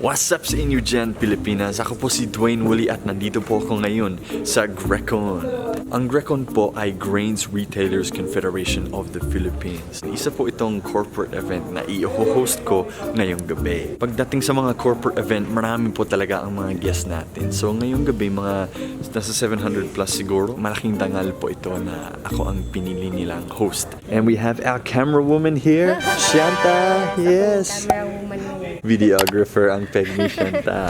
What's up sa inyo dyan, Pilipinas? Ako po si Dwaine muli at nandito po ako ngayon sa GRECON. Ang GRECON po ay Grains Retailers Confederation of the Philippines. Isa po itong corporate event na i-host ko ngayong gabi. Pagdating sa mga corporate event, marami po talaga ang mga guests natin. So ngayong gabi, mga nasa 700 plus siguro. Malaking dangal po ito na ako ang pinili nilang host. And we have our camera woman here, Shanta. Yes. Videographer ang peg ni Shanta.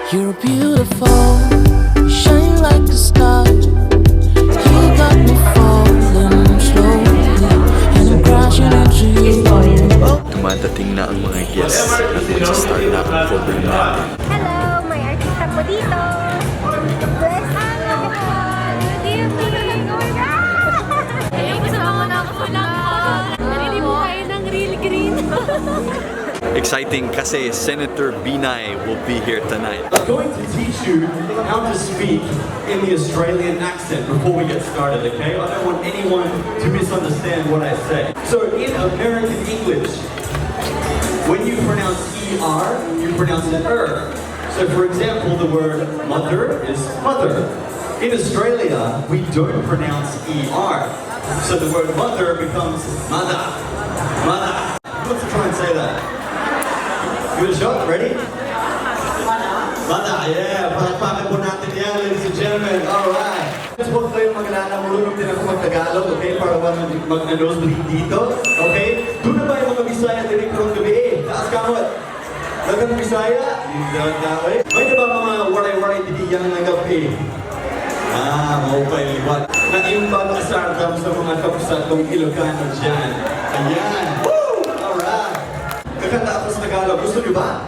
You're beautiful, shine like a star. You got me falling slowly, and I'm crashing into you. Dumadating na ang mga guests at magsa-start na ang program natin. Hello, may artista po dito. Bless everyone. Good evening. Oh my God! Ayun, kasama na ako sa vlog. Narinig mo kayo ng real green. Exciting kasi Senator Binay will be here tonight. I'm going to teach you how to speak in the Australian accent before we get started, okay? I don't want anyone to misunderstand what I say. So in American English, when you pronounce ER, you pronounce it So for example, the word mother is mother. In Australia, we don't pronounce ER. So the word mother becomes mother. Mother. Who wants to try and say that? Give it a shot, ready? Mother, yeah. Palakpakan po natin yan, ladies and gentlemen. Alright. Huwag kayong mag-alala, marunong din ako mag-Tagalog, okay? Para mag-nosebleed dito, okay? Doon na ba yung mga Bisaya din karong gabi? Taas kamot. Lagang Bisaya? Hindi. May na ba mga waray-waray didiyang ng gabi? Maupay liwat. Naimbag asardam sa mga kapusatong Ilokano dyan. Ayan. Woo! Alright. Kakanta ako sa Tagalog. Gusto niyo ba?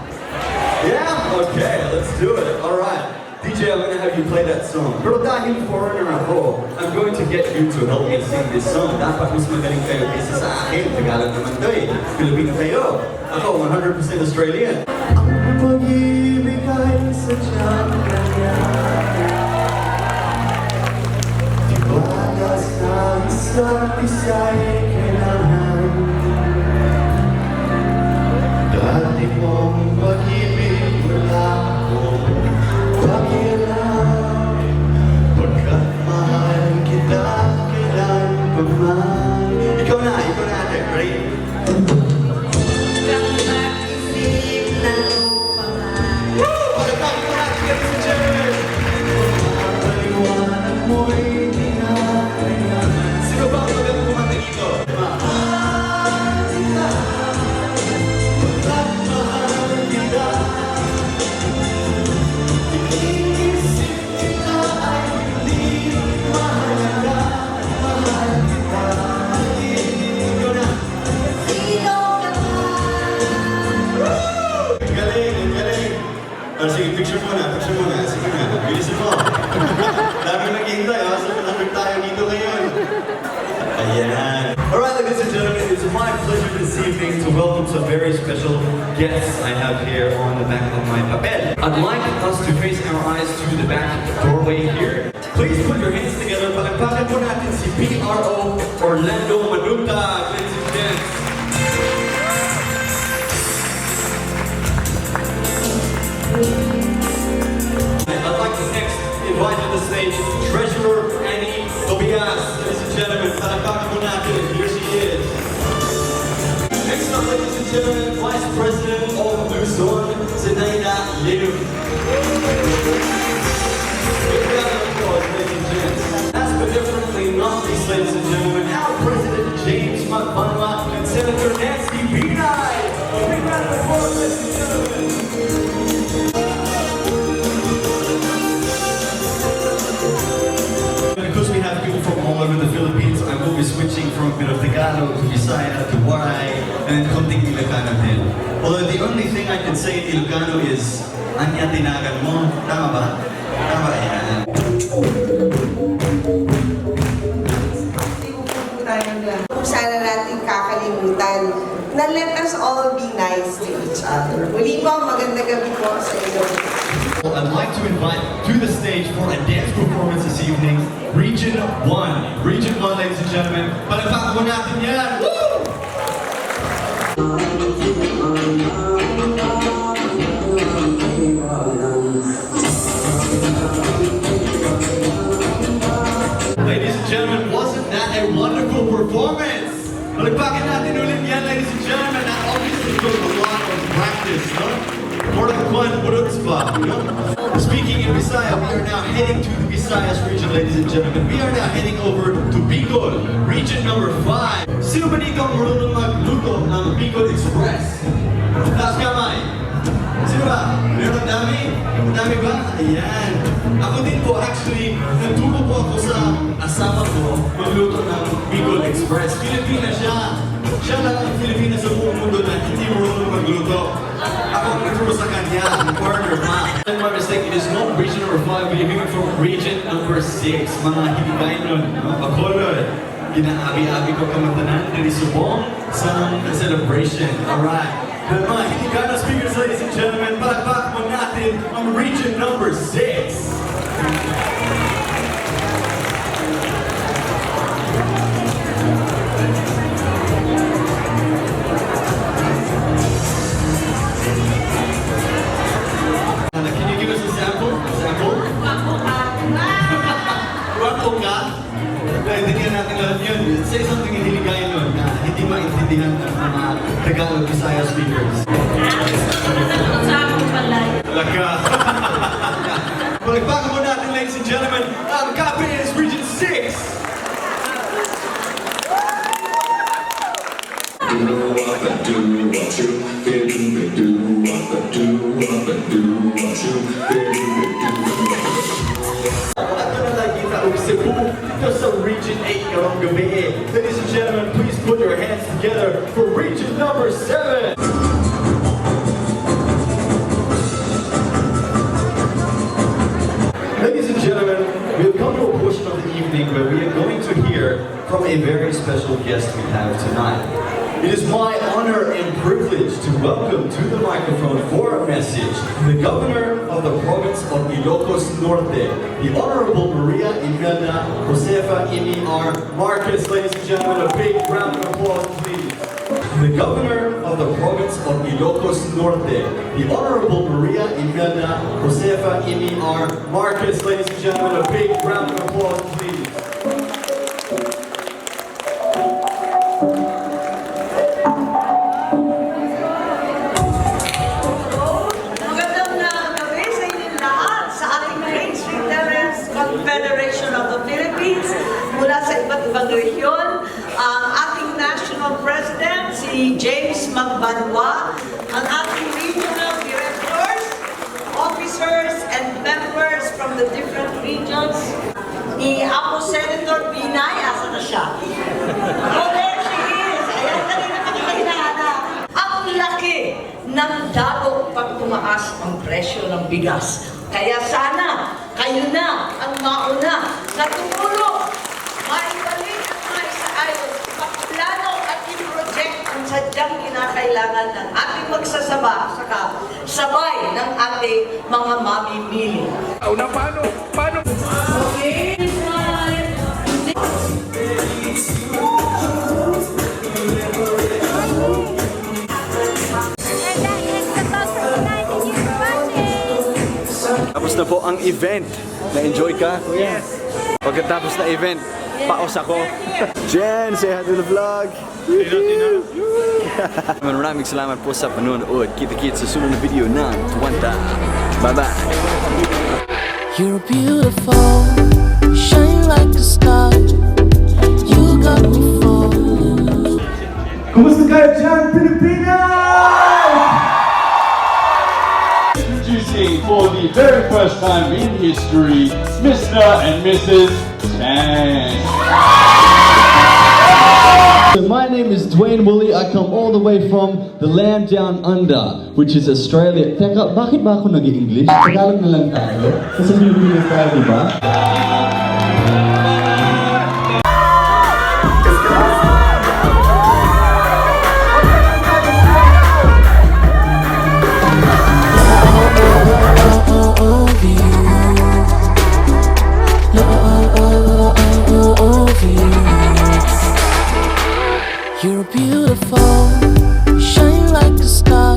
Yeah? Okay, let's do it. Alright. DJ, I'm gonna have you play that song. Pero dahil foreigner ako, I'm going to get you to help me sing this song. Dapat mas magaling kayo kaysa sa akin. Tagalog naman to eh. Filipino kayo. Ako, 100% Australian. Ang pag-ibig ay sadyang ganyan. Tiwala sa isa't isa'y kailangan. Dati mong pag-ibig wala ako. Pakialam, pagkat mahal kita, kailan pa man. Ikaw na ate. Ready? Sige, picture muna. Sige na, bilisin mo. Dami naghihintay, ha? So, nandun tayo dito ngayon. Ayan. Alright, ladies and gentlemen, it's my pleasure this evening to welcome some very special guests I have here on the back of my papel. I'd like us to face our eyes to the back doorway here. Please put your hands together. Palakpakan po natin si PRO Orlando Manuta, ladies and gents. I'd like to next invite to the stage Treasurer Annie Tobias. Ladies and gentlemen, palakpakan mo natin. Here she is. Next up, ladies and gentlemen, Vice President of Luzon, Senator Liv. Last but definitely not least, ladies and gentlemen, our President James Magbanwa and Senator Nancy Binay. Big round of applause, ladies and gentlemen. Because we have people from all over the Philippines, I will be switching from a bit of Tagalog to Bisaya to Waray, and then konting Ilokano din. Although the only thing I can say in Ilokano is, Anya tinagan mo. Tama ba? Tama yan. Sana natin kakalimutan na let us all be nice to each other. Muli po, magandang gabi po sa inyo. I'd like to invite to the stage for a dance performance this evening, Region 1. Region 1, ladies and gentlemen. Palakpakan mo natin yan! Woo! Ladies and gentlemen, wasn't that a wonderful performance? Palakpakan natin ulit yan, ladies and gentlemen. That obviously took a lot of practice, no? Speaking in Bisaya, we are now heading to the Visayas region, ladies and gentlemen. We are now heading over to Bicol, region number 5. Sino ba dito ang marunong magluto ng Bicol Express? Taas kamay. Sino ba? Meron dami? Dami ba? Ayan. Ako din po, actually, nagtuto po ako sa asawa ko magluto ng Bicol Express. Pilipina siya. Siya lang ang Pilipina sa buong mundo na hindi marunong magluto. Ako ang nagturo sa kanya, ang partner, ha? And my mistake, it is not region number 5, we are moving from region number 6. Mga Hiligaynon, mga Bacolod. Ginaabi-abi ko kamantanan na subong sa celebration. Alright. The mga Hiligaynon speakers, ladies and gentlemen, palakpak mo natin ang region number 6. Say something in Ilokano na hindi maintindihan ng mga Tagalog Bisaya speakers. Laka. Palakpakan mo natin, ladies and gentlemen, ang Capital is Region 6. Sa Region 8 karong gabi. Ladies and gentlemen, please put your hands together for Region number 7. Ladies and gentlemen, we have come to a portion of the evening where we are going to hear from a very special guest we have tonight. It is my honor and privilege to welcome to the microphone for a message the Governor of the Province of Ilocos Norte, the Honorable Maria Imelda Josefa Imee Marcos. Ladies and gentlemen, a big round of applause, please. The Governor of the Province of Ilocos Norte, the Honorable Maria Imelda Josefa Imee Marcos. Ladies and gentlemen, a big round of applause, please. Confederation of the Philippines, mula sa iba't ibang rehiyon, ang ating National President, si James Magbanwa, ang ating regional directors, officers, and members from the different regions, ni Apo Senator Binay, asa na siya? Oh, there she is! Ayan, kanina nakakahinahana. Ang laki ng dago pag tumaas ang presyo ng bigas. Kaya sana, kayo na ang mauna na tumulong, maibalik at maisaayos, ipaplano at i-project ang sadyang kinakailangan ng ating magsasaba, saka sabay ng ating mga mamimili. Paano? Okay. Tapos na po ang event. Na-enjoy ka? Yes. Pagkatapos na event, paos ako. Jen, say hi to the vlog. Maraming salamat po sa panonood. Kita-kits sa sunod na video ng Twanta. Bye-bye. You're beautiful, shine like a star. You got me falling. Kumusta kayo dyan, Pilipinas? Introducing for the very first time in history, Mr. and Mrs. Tang. My name is Dwaine. I come all the way from the land down under, which is Australia. Teka, bakit ba ako nag-English? Tagalog na lang tayo. Kasi Pilipinas tayo, di ba? Oh, oh, oh. beautiful, shine like a star.